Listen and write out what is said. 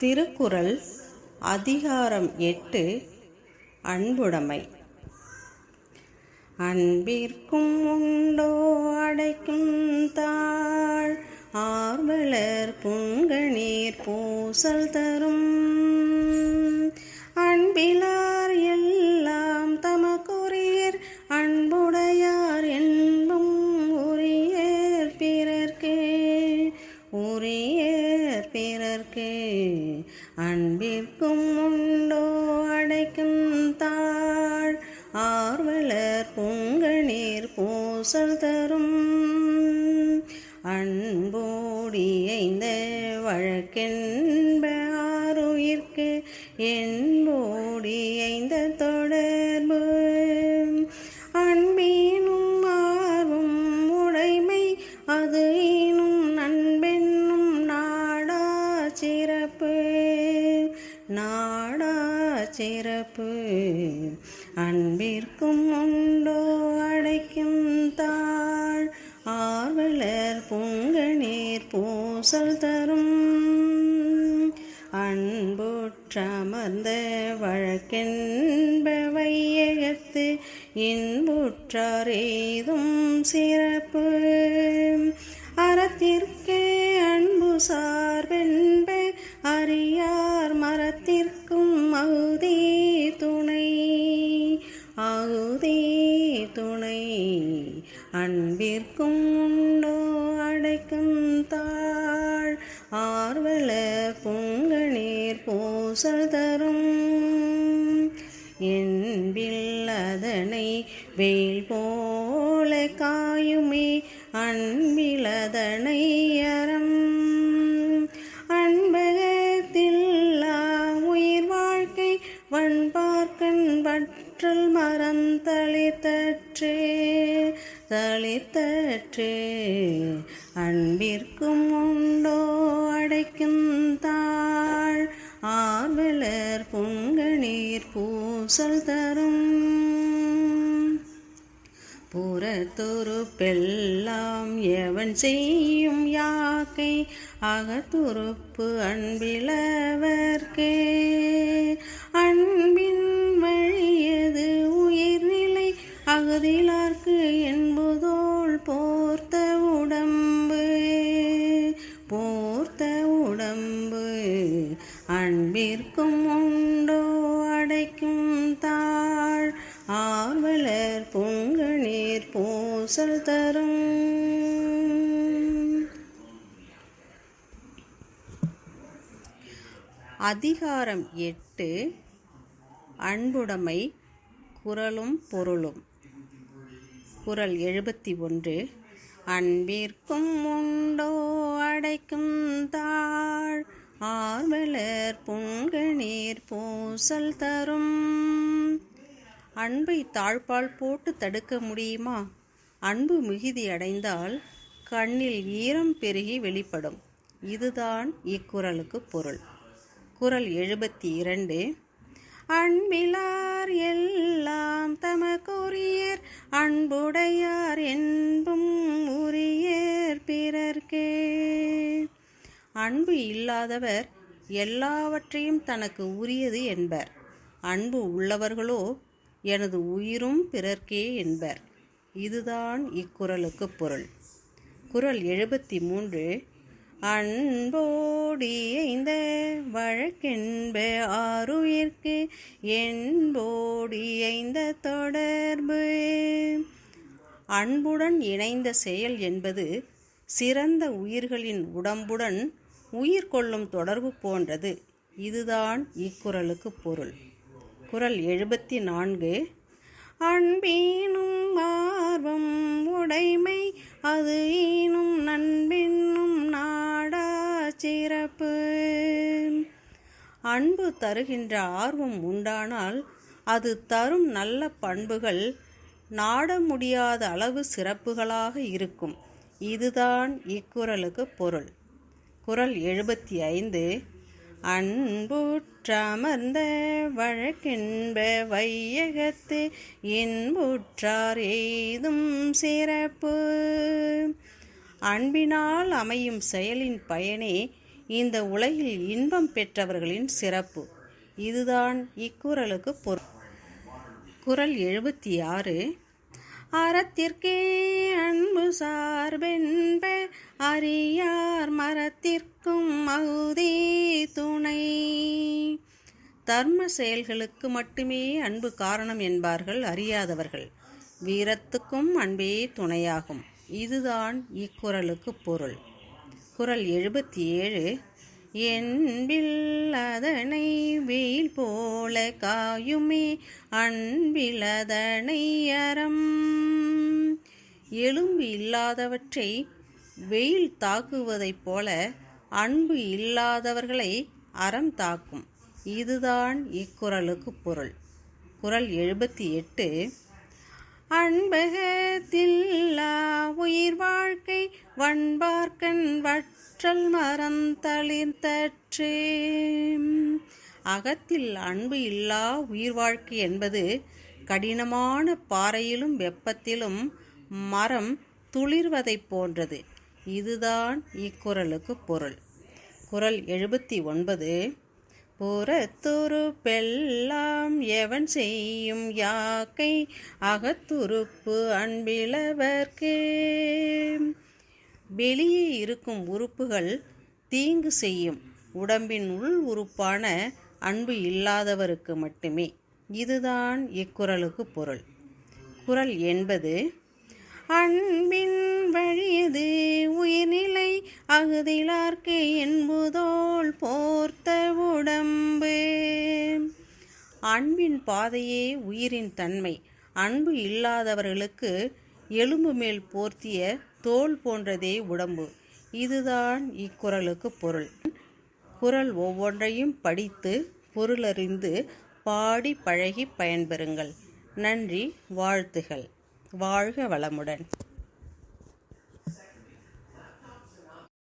திருக்குறள் அதிகாரம் 8 அன்புடைமை. அன்பிற்கும் உண்டோ அடைக்கும் தாழ் ஆர்வலர் புன்கணீர் பூசல் தரும். அன்பிலார் எல்லாம் தமக்குரியர் அன்புடையார் என்பும் உரியர் பிறர்க்கே அன்பிற்கும் உண்டோ அடைக்கும் தாழ் ஆர்வலர் புன்கணீர் பூசல் தரும். அன்போடியைந்த வழக்கென்ப ஆருயிர்க்கு என்போடியைந்த தொடர்பு. அன்பீனும் ஆர்வம் உடைமை அது ஈனும் நண்பென்னும் நாடா சிறப்பு. அன்பிற்கும் உண்டோ அடைக்கும் தாழ் ஆர்வலர் புன்கணீர் பூசல் தரும். அன்புற்றமர்ந்த வழக்கென்ப வையகத்து இன்புற்றார் எய்தும் சிறப்பு. அறத்திற்கே அன்பு சார்பென்ப அறியார் மரத்திற்கும் அகுதி துணை. அன்பிற்கும் உண்டோ அடைக்கும் தாழ் ஆர்வலர் புன்கணீர் பூசல் தரும். என்பில் அதனை வேல் போல காயுமே அன்பிலதனை அறம். அன்பகத்தில்லா உயிர் வாழ்க்கை வண்பார்க்கண் வற்றல் மரம் தளிர்த்தற்றே. அன்பிற்கும் உண்டோ அடைக்கும் தாழ் ஆர்வலர் புன்கணீர் பூசல் தரும். புறத்துறுப்பெல்லாம் எவன் செய்யும் யாக்கை அகத்துறுப்பு அன்பிலவர்க்கே. அன்பின் வழியது உயிர்நிலை அகதிலார்க்கு என்பதோள் போர்த்த உடம்பு. அன்பிற்கும் உண்டோ அடைக்கும் தாழ் ஆர்வலர் புன்கணீர் பூசல் தரும். அதிகாரம் 8 அன்புடைமை. குறளும் பொருளும். குறள் 71. அன்பிற்கும் உண்டோ அடைக்கும் தாழ் ஆர்வலர் புன்கணீர் பூசல் தரும். அன்பை தாழ்பால் போட்டு தடுக்க முடியுமா? அன்பு மிகுதி அடைந்தால் கண்ணில் ஈரம் பெருகி வெளிப்படும். இதுதான் இக்குறளுக்கு பொருள். குறள் 72. அன்பிலார் எல்லாம் தமக்குரியர் அன்புடையார் என்பும் உரியர் பிறர்க்கே. அன்பு இல்லாதவர் எல்லாவற்றையும் தனக்கு உரியது என்பர். அன்பு உள்ளவர்களோ எனது உயிரும் பிறர்க்கே என்பர். இதுதான் இக்குறளுக்கு பொருள். குறள் 73. அன்போடியைந்த வழக்கென்ப ஆருயிர்க்கு என்போடியைந்த தொடர்பு. அன்புடன் இணைந்த செயல் என்பது சிறந்த உயிர்களின் உடம்புடன் உயிர் கொள்ளும் தொடர்பு போன்றது. இதுதான் இக்குறளுக்கு பொருள். குறள் 74. அன்பீனும் ஆர்வம் உடைமை அது ஈனும் நண்பென்னும் நாடா சிறப்பு. அன்பு தருகின்ற ஆர்வம் உண்டானால் அது தரும் நல்ல பண்புகள் நாட முடியாத அளவு சிறப்புகளாக இருக்கும். இதுதான் இக்குறளுக்கு பொருள். குறள் 75. அன்புற்றமர்ந்த வழக்கென்ப வையகத்து இன்புற்றார் எய்தும் சிறப்பு. அன்பினால் அமையும் செயலின் பயனே இந்த உலகில் இன்பம் பெற்றவர்களின் சிறப்பு. இதுதான் இக்குறளுக்கு பொருள். குறள் 76. அறத்திற்கே அன்பு சார்பென்ப அறியார் மரத்திற்கும் அகுதே துணை. தர்ம செயல்களுக்கு மட்டுமே அன்பு காரணம் என்பார்கள் அறியாதவர்கள். வீரத்துக்கும் அன்பே துணையாகும். இதுதான் இக்குறளுக்கு பொருள். குறள் 77. என்பில் அதனை வெயில் போல காயுமே அன்பிலதனை அறம். எலும்பு இல்லாதவற்றை வெயில் தாக்குவதைப் போல அன்பு இல்லாதவர்களை அறம் தாக்கும். இதுதான் இக்குறளுக்கு பொருள். குறள் 78. அன்பகத்தில்லா உயிர் வாழ்க்கை வண்பார்க்கன் வற்றல் மரந்தளிர்த்தற்றே. அகத்தில் அன்பு இல்லா உயிர் வாழ்க்கை என்பது கடினமான பாறையிலும் வெப்பத்திலும் மரம் துளிர்வதைப் போன்றது. இதுதான் இக்குறளுக்கு பொருள். குறள் 79. புறத்துறுப்பெல்லாம் எவன் செய்யும் யாக்கை அகத்துறுப்பு அன்பிலவர்க்கே. வெளியே இருக்கும் உறுப்புகள் தீங்கு செய்யும். உடம்பின் உள் உறுப்பான அன்பு இல்லாதவருக்கு மட்டுமே. இதுதான் இக்குறளுக்கு பொருள். குறள் 80. அன்பின் வழியது உயிர்நிலை அகுதிலார்க்கு என்புதோள் போர்த்த உடம்பு. அன்பின் பாதையே உயிரின் தன்மை. அன்பு இல்லாதவர்களுக்கு எலும்பு மேல் போர்த்திய தோல் போன்றதே உடம்பு. இதுதான் இக்குறளுக்கு பொருள். குறள் ஒவ்வொன்றையும் படித்து பொருளறிந்து பாடி பழகி பயன்பெறுங்கள். நன்றி. வாழ்த்துகள். வாழ்க வளமுடன்.